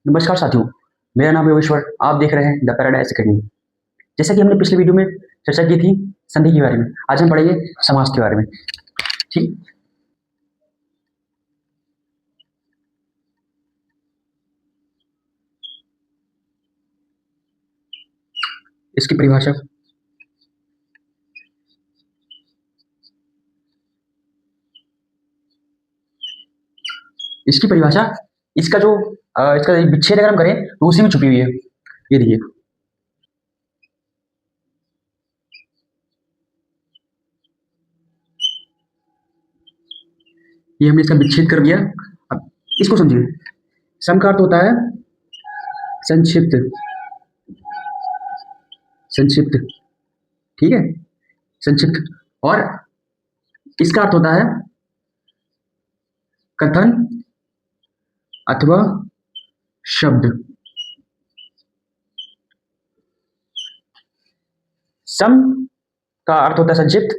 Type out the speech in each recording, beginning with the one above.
नमस्कार साथियों, मेरा नाम है योगेश्वर। आप देख रहे हैं द पैराडाइज अकेडमी। जैसा कि हमने पिछले वीडियो में चर्चा की थी संधि के बारे में, आज हम पढ़ेंगे समास के बारे में। ठीक, इसकी परिभाषा, इसकी परिभाषा इसका जो इसका विच्छेद अगर हम करें तो उसी में छुपी हुई है। ये देखिए, ये हमने इसका विच्छेद कर दिया। अब इसको समझिए, सम का अर्थ होता है संक्षिप्त, संक्षिप्त, ठीक है, संक्षिप्त। और इसका अर्थ होता है कथन अथवा शब्द। सम का अर्थ होता है संक्षिप्त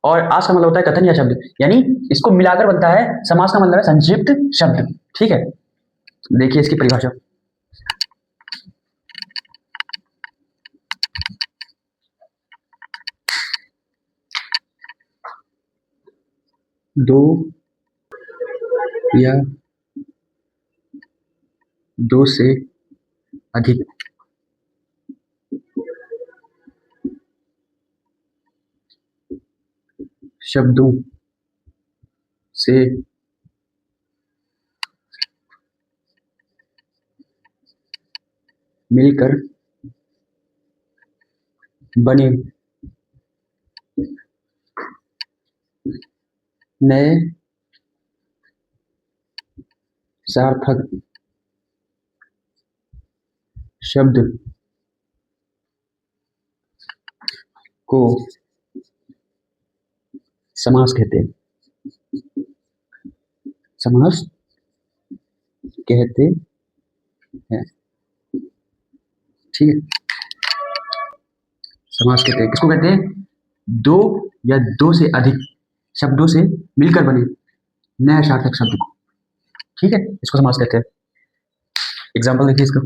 और आस का मतलब होता है कथन या शब्द, यानी इसको मिलाकर बनता है समास का मतलब है संक्षिप्त शब्द। ठीक है, देखिए इसकी परिभाषा, दो या दो से अधिक शब्दों से मिलकर बने नए सार्थक शब्द को समास कहते हैं। समास कहते हैं, ठीक है, समास कहते हैं, किसको कहते हैं? दो या दो से अधिक शब्दों से मिलकर बने नए सार्थक शब्द को, ठीक है, इसको समास कहते हैं। एग्जाम्पल देखिए इसका,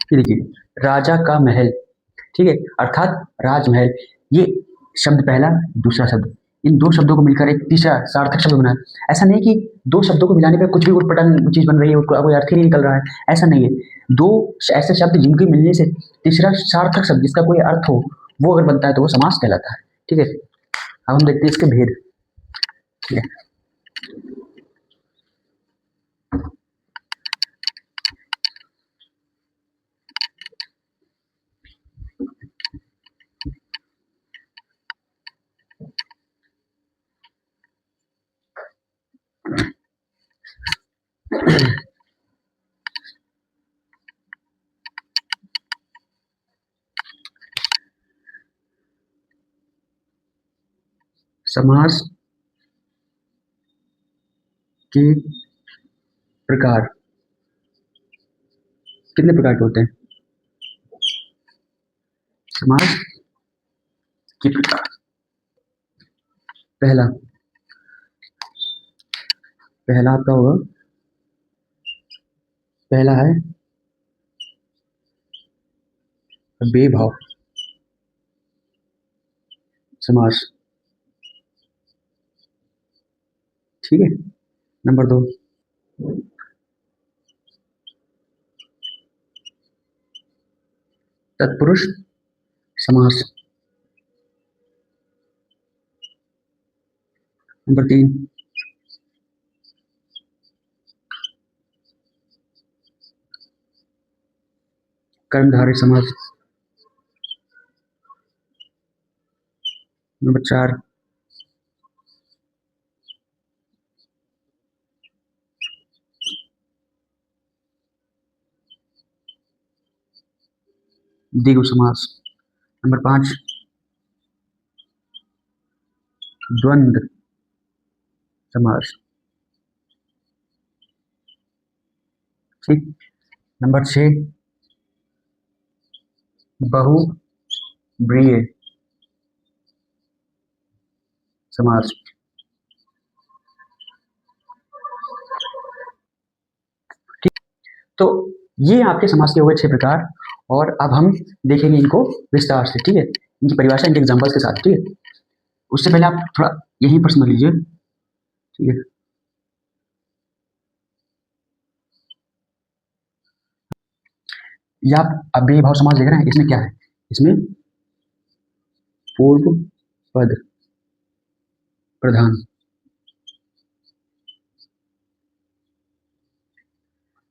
ये देखिए राजा का महल, ठीक है, अर्थात राजमहल। ये शब्द पहला, दूसरा शब्द, इन दो शब्दों को मिलकर एक तीसरा सार्थक शब्द बना। ऐसा नहीं कि दो शब्दों को मिलाने पर कुछ भी उटपटांग चीज बन रही है, कोई अर्थ ही नहीं निकल रहा है, ऐसा नहीं है। दो ऐसे शब्द जिनके मिलने से तीसरा सार्थक शब्द जिसका कोई अर्थ हो वो अगर बनता है तो वो समास कहलाता है। ठीक है, अब हम देखते हैं इसके भेद। ठीक है, समास के प्रकार कितने प्रकार के होते हैं? समास के प्रकार, पहला पहला आपका होगा, पहला है बेभाव समास, ठीक है। नंबर दो, तत्पुरुष समास। नंबर तीन, कर्मधारय समास। नंबर चार, द्विगु समास। नंबर पांच, द्वंद्व समास। ठीक। नंबर 6, बहुब्रीहि समास। ठीक। तो ये आपके समास के हो गए 6 प्रकार, और अब हम देखेंगे इनको विस्तार से। ठीक है, इनकी परिभाषा इनके एग्जांपल्स के साथ। ठीक है, उससे पहले आप थोड़ा यहीं पर समझ लीजिए। ठीक है, ये आप अव्ययी भाव समास देख रहे हैं, इसमें क्या है, इसमें पूर्व पद प्रधान।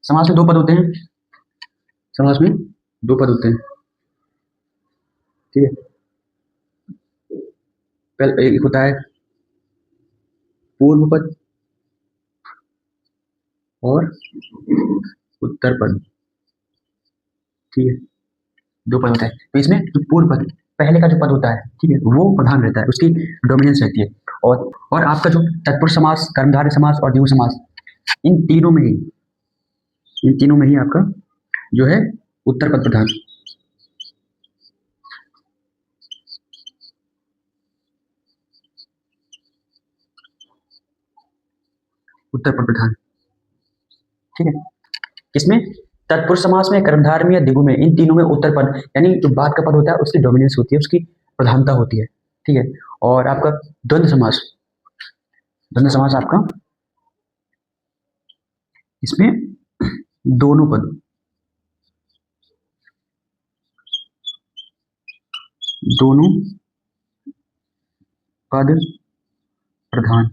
समास में 2 पद होते हैं, समास में 2 पद होते हैं। ठीक है, पहले एक होता है पूर्व पद और उत्तर पद। ठीक है, 2 पद होता है। तो इसमें जो पूर्व पद, पहले का जो पद होता है, ठीक है, वो प्रधान रहता है, उसकी डोमिनेंस रहती है। और आपका जो तत्पुरुष समास, कर्मधारय समास और द्विगु समास, इन तीनों में ही आपका जो है उत्तर पद प्रधान। उत्तर पद प्रधान। ठीक है, किसमें, तत्पुरुष समास में, कर्मधारय में या द्विगु में, इन तीनों में उत्तर पद यानी जो बाद का पद होता है उसकी डोमिनेंस होती है, उसकी प्रधानता होती है। ठीक है, और आपका द्वंद्व समास आपका, इसमें दोनों पद प्रधान।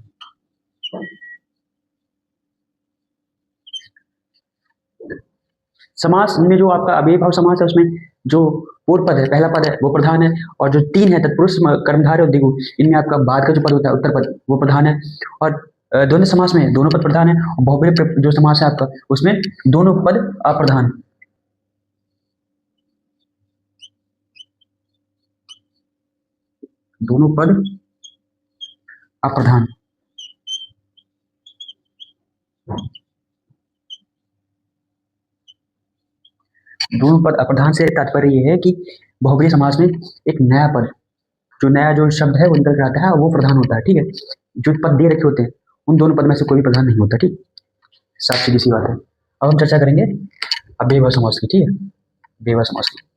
समास में जो आपका अव्ययी भाव समास है, उसमें जो पूर्व पद है, पहला पद है, वो प्रधान है, और जो 3 है तत्पुरुष, कर्मधारय और द्विगु, इनमें आपका बाद का जो पद होता है उत्तर पद, वो प्रधान है। और द्वंद्व समास में दोनों पद प्रधान है, और बहुब्रीहि जो समास है आपका, उसमें दोनों पद अप्रधान। दोनों पद अप्रधान। दोनों पद अप्रधान से तात्पर्य ये है कि बहुब्रीहि समास में एक नया पद, जो नया जो शब्द है वो निकल कर आता है, और वो प्रधान होता है। ठीक है, जो पद दे रखे होते हैं उन दोनों पद में से कोई भी प्रधान नहीं होता। ठीक, साफ सीधी सी बात है। अब हम चर्चा करेंगे अव्ययी भाव समास की। ठीक है, अव्ययी भाव समास की।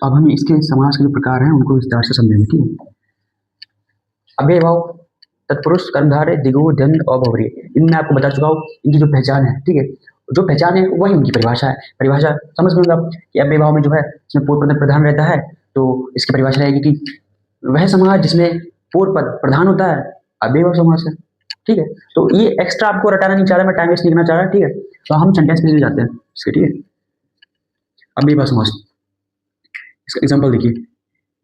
अब हम इसके समास के जो प्रकार हैं उनको विस्तार से समझेंगे। ठीक है, अव्ययी भाव, तत्पुरुष, कर्मधारय, द्विगु, द्वंद्व और बहुब्रीहि, इनमें आपको बता चुका हूँ इनकी जो पहचान है। ठीक है, जो पहचान है वही उनकी परिभाषा है। परिभाषा समझ में आप कि अव्ययी भाव में जो है इसमें पूर्व पद प्रधान रहता है, तो इसकी परिभाषा रहेगी कि वह समास जिसमें पूर्व पद प्रधान होता है, अव्ययी भाव समास है। ठीक है, तो ये एक्स्ट्रा आपको रटाना नहीं चाह रहा, मैं टाइम वेस्ट नहीं करना चाह रहा। ठीक है, तो हम सेंटेंस में जाते हैं इसके। ठीक है, अव्ययी भाव समास, इसका एग्जाम्पल देखिए।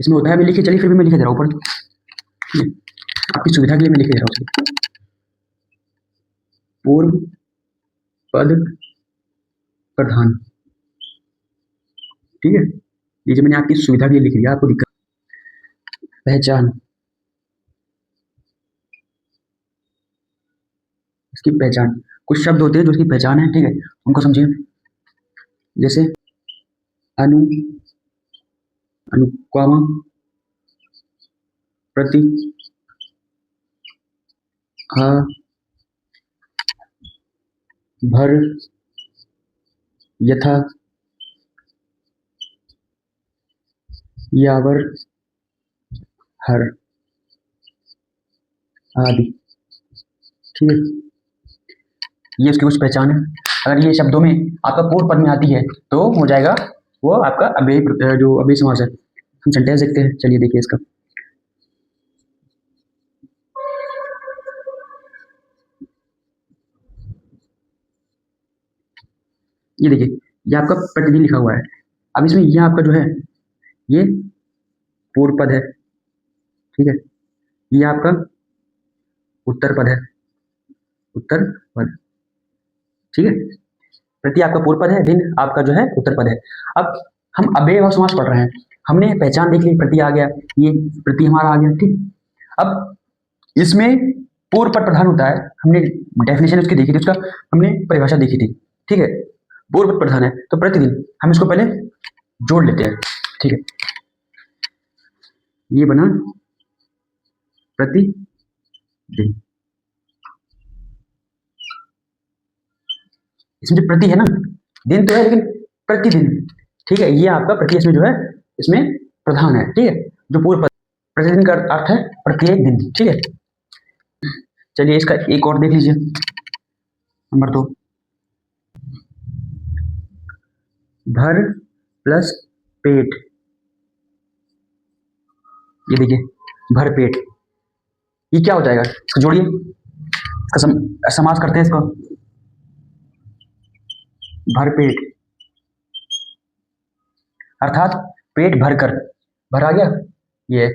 इसमें होता है, अभी लिखिए चलिए, फिर भी मैं लिखे दे रहा हूँ ऊपर। ठीक है, आपकी सुविधा के लिए मैं लिखे दे रहा हूँ। पूर्व पद प्रधान। ठीक है, ये जो मैंने आपकी सुविधा के लिए लिख दिया, आपको दिक्कत। पहचान, इसकी पहचान, कुछ शब्द होते हैं जो उसकी पहचान है। ठीक है, उनको समझिए। जैसे अनु, अनुक्वामा, प्रति, आ, भर, यथा, यावर, हर आदि। ठीक है, ये उसकी कुछ पहचान है। अगर ये शब्दों में आपका पूर्व पद में आती है तो हो जाएगा वो आपका अव्ययी, जो अव्ययी समास है। हम सेंटेंस देखते हैं, चलिए देखिए इसका। ये देखिए, ये आपका प्रतिदिन लिखा हुआ है। अब इसमें यह आपका जो है ये पूर्व पद है, ठीक है, ये आपका उत्तर पद है, उत्तर पद, ठीक है। प्रति आपका पूर्व पद है, दिन आपका जो है उत्तर पद है। अब हम अव्ययभाव समास पढ़ रहे हैं, हमने पहचान देख ली, प्रति आ गया, ये प्रति हमारा आ गया, ठीक। अब इसमें पूर्व पद प्रधान होता है, हमने डेफिनेशन उसकी देखी थी, उसका हमने परिभाषा देखी थी, ठीक है। पूर्व पद प्रधान है तो प्रतिदिन, हम इसको पहले जोड़ लेते हैं, ठीक है। ये बना प्रतिदिन, इसमें जो प्रति है ना, दिन तो है लेकिन प्रतिदिन, ठीक है, ये आपका प्रति इसमें जो है इसमें प्रधान है, ठीक है। जो पूर्व पद प्रतिदिन का अर्थ है प्रत्येक दिन, ठीक है। चलिए इसका एक और देख लीजिए, नंबर 2, भर प्लस पेट, ये देखिए भर पेट, ये क्या हो जाएगा, इसको जोड़िए, इसका समास करते हैं इसको, भर पेट अर्थात पेट भरकर, भर आ गया ये,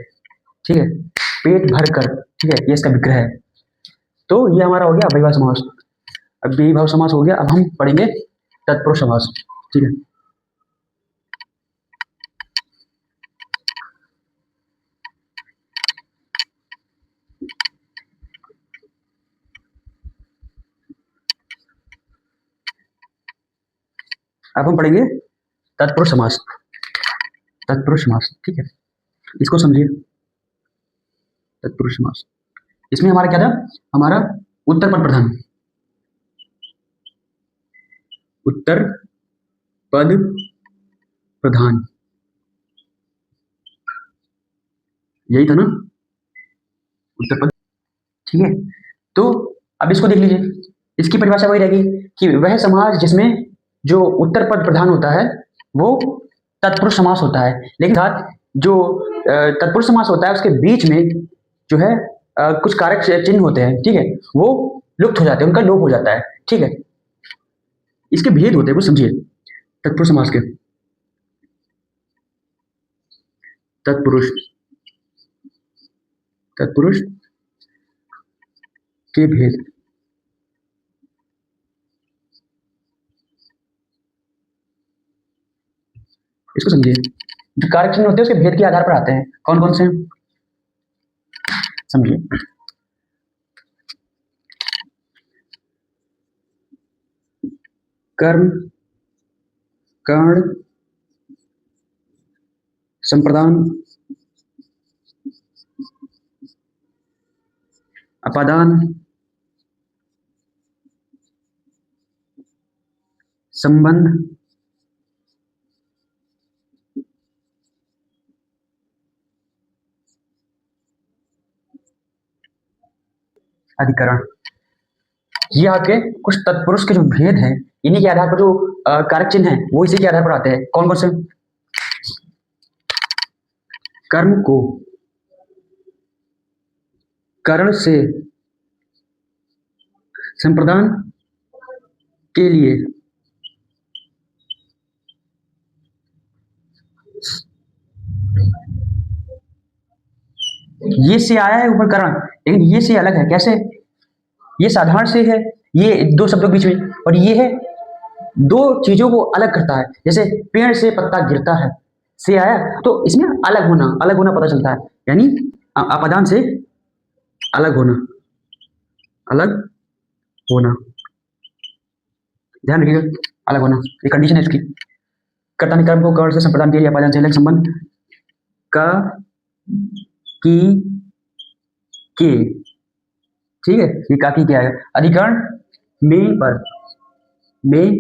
ठीक है, पेट भरकर, ठीक है, ये इसका विग्रह है। तो ये हमारा हो गया अव्ययभाव समास। अब अव्ययभाव समास हो गया, अब हम पढ़ेंगे तत्पुरुष समास, ठीक है। अब हम पढ़ेंगे तत्पुरुष समास, तत्पुरुष समास, ठीक है, इसको समझिए। तत्पुरुष समास, इसमें हमारा क्या था, हमारा उत्तर पद प्रधान, उत्तर पद प्रधान, यही था ना, उत्तर पद, ठीक है। तो अब इसको देख लीजिए, इसकी परिभाषा वही रहेगी कि वह समास जिसमें जो उत्तर पद प्रधान होता है वो तत्पुरुष समास होता है, लेकिन साथ जो तत्पुरुष समास होता है उसके बीच में जो है कुछ कारक चिन्ह होते हैं, ठीक है, वो लुप्त हो जाते हैं, उनका लोप हो जाता है, ठीक है। इसके भेद होते हैं, कुछ समझिए तत्पुरुष समास के, तत्पुरुष, तत्पुरुष के भेद, इसको समझिए, जो कारक चिन्ह होते हैं उसके भेद के आधार पर आते हैं, कौन कौन से, समझिए। कर्म, कर्ण, संप्रदान, अपादान, संबंध, अधिकरण, ये आपके कुछ तत्पुरुष के जो भेद हैं, इन्हीं के आधार पर जो कारक चिन्ह है वो इसी के आधार पर आते हैं, कौन कौन से, कर्म को कर्ण से संप्रदान के लिए ये से आया है ऊपर कर्ण, लेकिन ये से अलग है, कैसे, ये साधारण से है, ये दो शब्दों के बीच में, और ये है दो चीजों को अलग करता है, जैसे पेड़ से पत्ता गिरता है, से आया, तो इसमें अलग होना पता चलता है, यानी अपादान से अलग होना, अलग होना, ध्यान रखिएगा, अलग होना, ये कंडीशन है इसकी। कर्ता ने कर्म को कर्ण से संप्रदान के लिए अपादान से अलग संबंध का की के, ठीक है, ये का की क्या है, अधिकरण में पर, में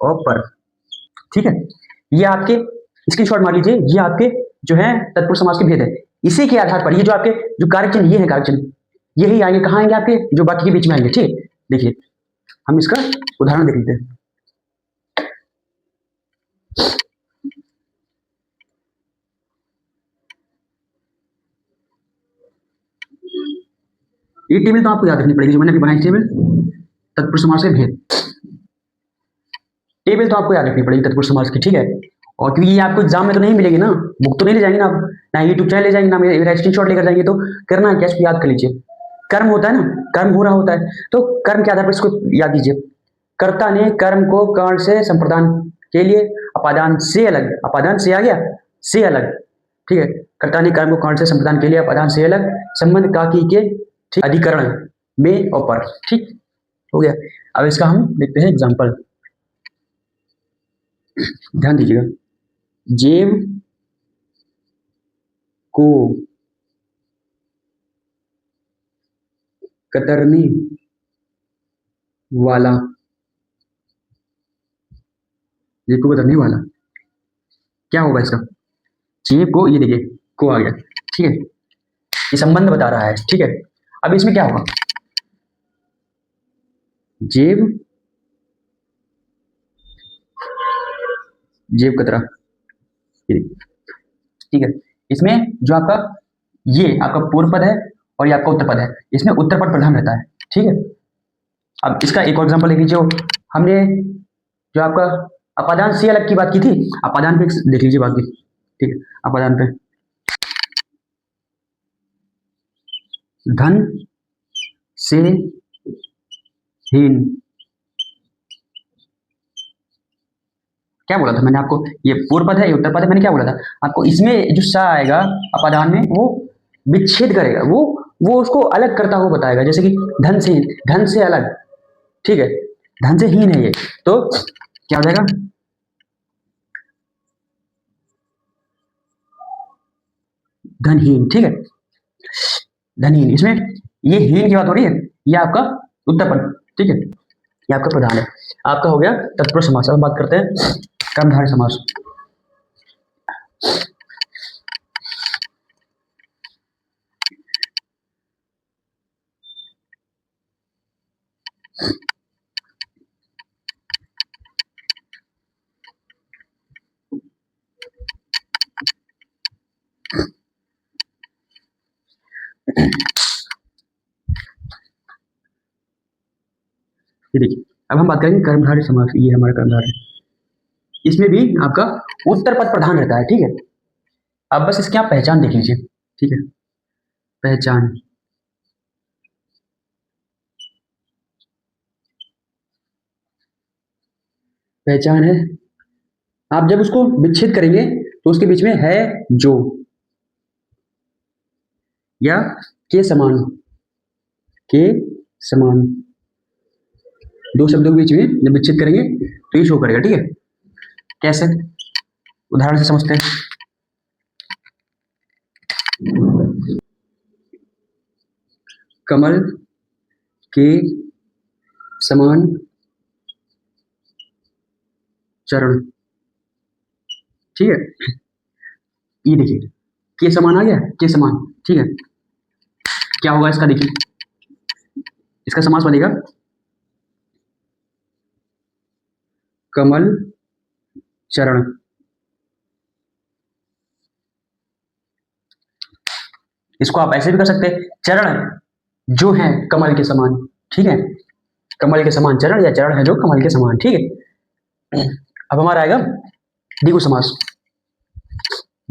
और पर, ठीक है। ये आपके स्क्रीनशॉट मार लीजिए, ये आपके जो है तत्पुरुष समास के भेद है, इसी के आधार पर ये जो आपके जो कारक चिन्ह, ये है कारक चिन्ह, यही आएंगे, कहाँ आएंगे आपके, जो बाकी के बीच में आएंगे, ठीक। देखिए हम इसका उदाहरण देख लेते हैं, ये टेबल तो आपको याद रखनी पड़ेगी, जो मैंने अभी बनाई टेबल, तत्पुरुष समास के भेद, टेबल तो आपको याद रखनी पड़ेगी तत्पुरुष समास की, ठीक है। और क्योंकि ये आपको एग्जाम में तो नहीं मिलेगी ना, बुक तो नहीं ले जाएंगे ना आप, ना यूट्यूब चैनल ले जाएंगे, ना मेरा स्क्रीन शॉट लेकर जाएंगे, तो करना है क्या, इसको याद कर लीजिए। कर्म होता है ना, कर्म हो रहा होता है, तो कर्म के आधार पर इसको याद कीजिए। कर्ता ने कर्म को कर्ण से संप्रदान के लिए अपादान से अलग, अपादान से आ गया, से अलग, ठीक है। कर्ता ने कर्म को कर्ण से संप्रदान के लिए अपादान से अलग संबंध का की के, ठीक, अधिकरण में और पर, ठीक हो गया। अब इसका हम देखते हैं एग्जाम्पल, ध्यान दीजिएगा। जेब को कतरने वाला, जेब को कतरने वाला, क्या होगा इसका, जेब को, ये देखिए को आ गया, ठीक है, ये संबंध बता रहा है, ठीक है। अब इसमें क्या होगा, जेब, जेब कतरा, ठीक है। इसमें जो आपका, ये आपका पूर्व पद है और ये आपका उत्तर पद है, इसमें उत्तर पद प्रधान रहता है, ठीक है। अब इसका एक और एग्जांपल देख लीजिए, हमने जो आपका अपादान से अलग की बात की थी, अपादान पे देख लीजिए बात की, ठीक है। अपादान पे धन से हीन, क्या बोला था मैंने आपको, ये पूर्व पद है, ये उत्तर पद है, मैंने क्या बोला था आपको, इसमें जो सा आएगा अपादान में, वो विच्छेद करेगा, वो उसको अलग करता हुआ बताएगा, जैसे कि धन से, धन से अलग, ठीक है, धन से हीन है ये, तो क्या हो जाएगा, धनहीन, ठीक है, धनहीन। इसमें ये हीन की बात हो रही है, ये आपका उत्तर पद, ठीक है, ये आपका प्रधान है, आपका हो गया तत्पुरुष समास। अब बात करते हैं कर्मधारय समास। ये देखिए, अब हम बात करेंगे कर्मधारय समास, ये हमारा कर्मधारय, इसमें भी आपका उत्तर पद प्रधान रहता है, ठीक है। अब बस इसकी आप पहचान देख लीजिए, ठीक है, पहचान, पहचान है, आप जब उसको विच्छेद करेंगे तो उसके बीच में है जो, या के समान, के समान, दो शब्दों के बीच में जब विच्छेद करेंगे तो ये शो करेगा, ठीक है। कैसे, उदाहरण से समझते हैं। कमल के समान चरण, ठीक है, ये देखिए के समान आ गया, के समान, ठीक है। क्या होगा इसका, देखिए इसका समास बनेगा कमल चरण, इसको आप ऐसे भी कर सकते हैं, चरण जो है कमल के समान, ठीक है, कमल के समान चरण, या चरण है जो कमल के समान, ठीक है। अब हमारा आएगा द्विगु समास,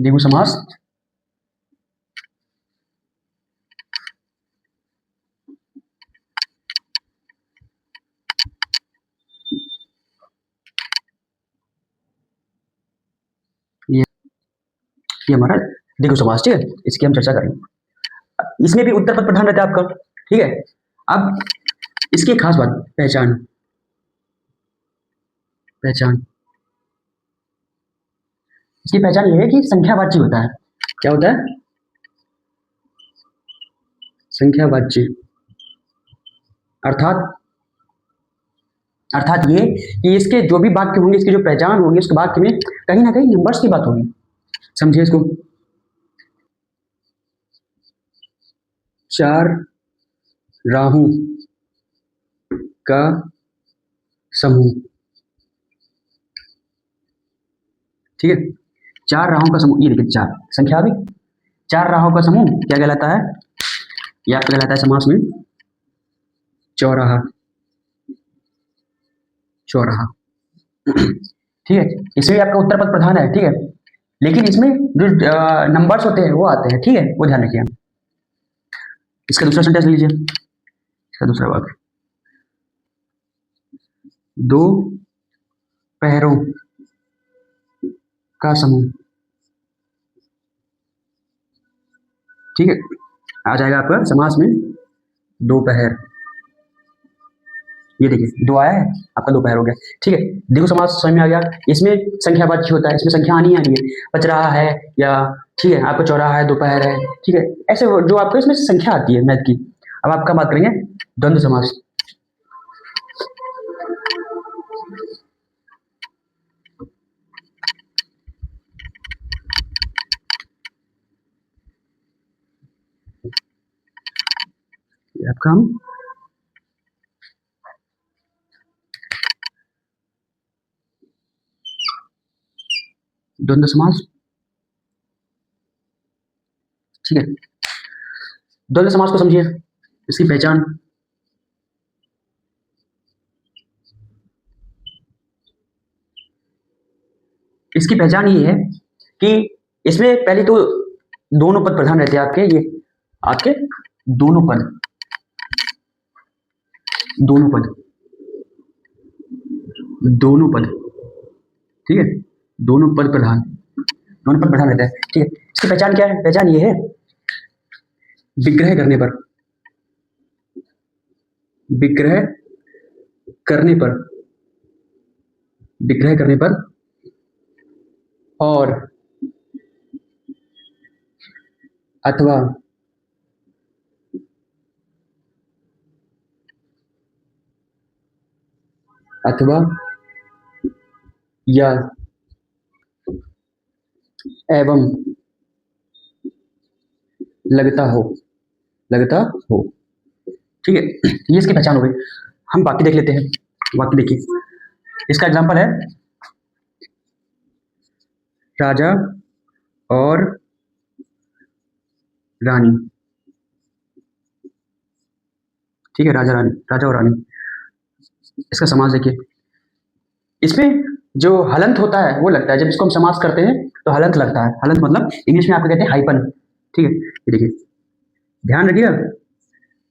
द्विगु समास, ये हमारा द्विगु समास, ठीक है, इसकी हम चर्चा करेंगे। इसमें भी उत्तर पद प्रधान रहता है आपका, ठीक है। अब इसकी खास बात, पहचान, पहचान, इसकी पहचान ये है कि संख्यावाची होता है, क्या होता है, संख्यावाची, अर्थात, अर्थात ये कि इसके जो भी वाक्य होंगे, इसकी जो पहचान होगी, उसके वाक्य में कहीं ना कहीं नंबर्स की बात होगी, समझिए इसको। चार राहु का समूह, ठीक है, चार राहों का समूह, ये देखिए चार संख्या आ गई, चार राहों का समूह क्या कहलाता है, यह आपका कहलाता है समास में चौराहा, चौराहा, ठीक है, इसमें भी आपका उत्तर पद प्रधान है, ठीक है, लेकिन इसमें जो नंबर्स होते हैं वो आते हैं, ठीक है, वो ध्यान रखिए। इसका दूसरा सेंटेंस लीजिए, इसका दूसरा वाक्य, दो पैरों का समूह, ठीक है, आ जाएगा आपका समास में दोपहर। ये देखिए दो आया है, आपका दोपहर हो गया, ठीक है। देखो समास समझ में आ गया। इसमें संख्यावाची होता है, इसमें संख्या आनी है, बच रहा है या, ठीक है, आपका चौराहा है, दोपहर है, ठीक है, ऐसे जो आपको इसमें संख्या आती है मैथ की। अब आपका बात करेंगे द्वंद्व समास। आपका हम द्वंद्व समास, ठीक है। द्वंद्व समास को समझिए, इसकी पहचान, इसकी पहचान ये है कि इसमें पहले तो दोनों पद प्रधान रहते हैं आपके, ये आपके दोनों पद, दोनों पद, दोनों पद, ठीक है, दोनों पद प्रधान, दोनों पद प्रधान रहता है, ठीक है। इसकी पहचान क्या है? पहचान ये है, विग्रह करने पर, विग्रह करने पर, विग्रह करने पर और अथवा अथवा या एवं लगता हो, लगता हो, ठीक है, ये इसकी पहचान हो गई। हम बाकी देख लेते हैं। बाकी देखिए, इसका एग्जांपल है राजा और रानी, ठीक है, राजा रानी, राजा और रानी। इसका समास देखिए, इसमें जो हलंत होता है वो लगता है, जब इसको हम समास करते हैं तो हलंत लगता है। हलंत मतलब इंग्लिश में आपको कहते हैं हाइपन, ठीक है। ये देखिए, ध्यान रखिएगा,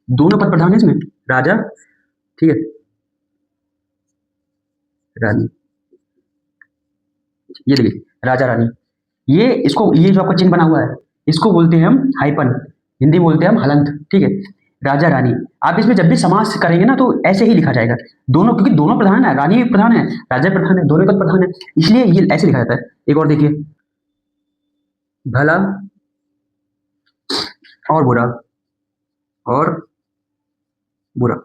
दोनों पद प्रधान है इसमें, राजा, ठीक है, रानी, ये देखिए राजा रानी, ये इसको, ये जो आपका चिन्ह बना हुआ है इसको बोलते हैं हम हाइपन, हिंदी में बोलते हैं हम हलंत, ठीक है। राजा रानी, आप इसमें जब भी समास करेंगे ना तो ऐसे ही लिखा जाएगा, दोनों, क्योंकि दोनों प्रधान है, रानी भी प्रधान है, राजा प्रधान है, दोनों पद प्रधान है, इसलिए ये ऐसे लिखा जाता है। एक और देखिए, भला और बुरा, और बुरा,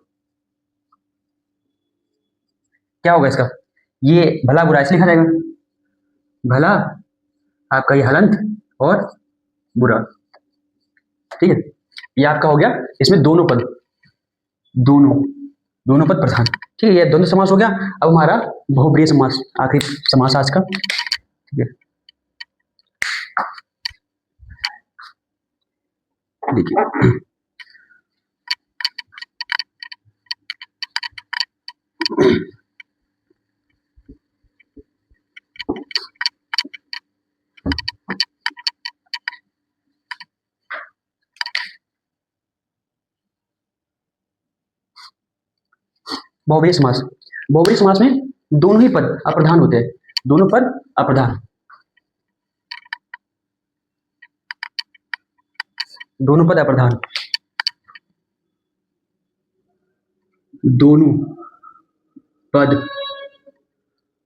क्या होगा इसका? ये भला बुरा ऐसे लिखा जाएगा, भला आपका ये हलंत और बुरा, ठीक है। ये आपका हो गया, इसमें दोनों पद, दोनों, दोनों पद प्रधान, ठीक है, ये द्वंद्व समास हो गया। अब हमारा बहुब्रीहि समास, आखिरी समास आज का, ठीक है। देखिए, बहुब्रीहि समास, बहुब्रीहि समास में दोनों ही पद अप्रधान होते हैं, दोनों पद अप्रधान, दोनों पद अप्रधान, दोनों पद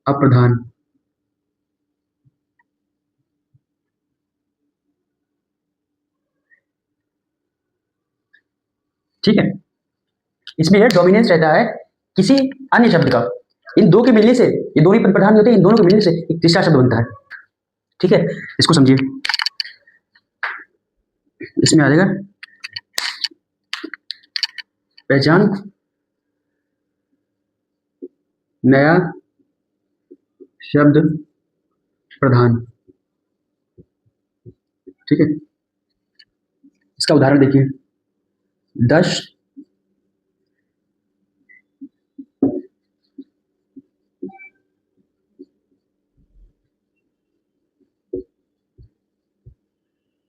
अप्रधान, ठीक है। इसमें यह डोमिनेंस रहता है किसी अन्य शब्द का, इन दो के मिलने से, ये दोनों ही पद प्रधान होते हैं, इन दोनों के मिलने से एक तीसरा शब्द बनता है, ठीक है। इसको समझिए, इसमें आ जाएगा पहचान, नया शब्द प्रधान, ठीक है। इसका उदाहरण देखिए, 10 ,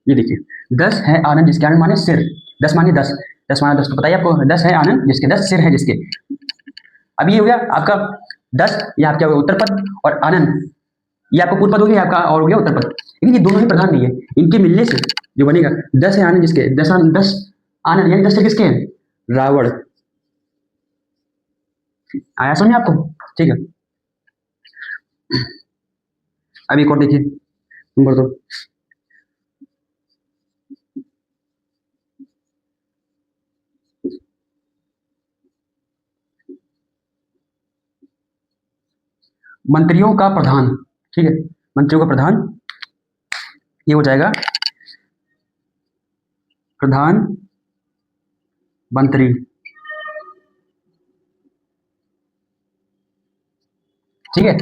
ये देखिए 10 है आनंद जिसके आनंद माने सिर, 10 माने 10, 10 माने 10 तो बताइए आपको, 10 है आनंद जिसके 10 सिर है जिसके। अब ये हो गया आपका 10, ये आपका उत्तर पद, और आनंद ये आपका पूर्व पद हो गया आपका, और हो गया उत्तर पद। लेकिन ये दोनों ही प्रधान नहीं है, इनके मिलने से जो बनेगा 10 है आनंद जिसके, 10 आनंद, 10 आनंद यानी 10 सिर किसके हैं, रावण। आया समझ आपको, ठीक है। अब एक और देखिए नंबर 2, मंत्रियों का प्रधान, ठीक है, मंत्रियों का प्रधान ये हो जाएगा प्रधान मंत्री, ठीक है।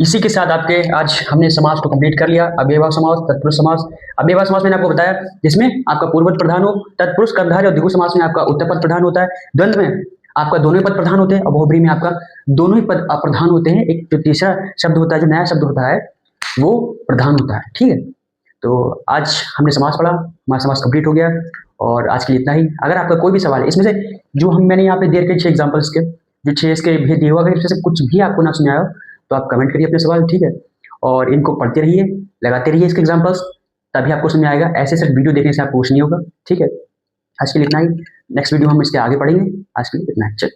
इसी के साथ आपके आज हमने समास को कंप्लीट कर लिया, अव्ययभाव समास, तत्पुरुष समास। अव्ययभाव समास मैंने आपको बताया जिसमें आपका पूर्वपद प्रधान हो, तत्पुरुष कर्मधारय और द्विगु समास में आपका उत्तर पद प्रधान होता है, द्वंद्व में आपका दोनों ही पद प्रधान होते हैं, और बहुब्री में आपका दोनों ही पद अप्रधान होते हैं। एक जो तीसरा शब्द होता है, जो नया शब्द होता है, वो प्रधान होता है, ठीक है। तो आज हमने समास पढ़ा, हमारा समास कंप्लीट हो गया, और आज के लिए इतना ही। अगर आपका कोई भी सवाल है इसमें से, जो मैंने यहाँ पे दे रखे 6 एग्जाम्पल्स के, जो 6 इसके भेद दिए हुआ, अगर इसमें से कुछ भी आपको ना समझ आया हो तो आप कमेंट करिए अपने सवाल, ठीक है। और इनको पढ़ते रहिए, लगाते रहिए इसके एग्जाम्पल्स, तभी आपको समझ आएगा। ऐसे सिर्फ वीडियो देखने से आपको कुछ नहीं होगा, ठीक है। आज के लिए इतना ही, नेक्स्ट वीडियो हम इसके आगे पढ़ेंगे। आज के लिए इतना ही, चल।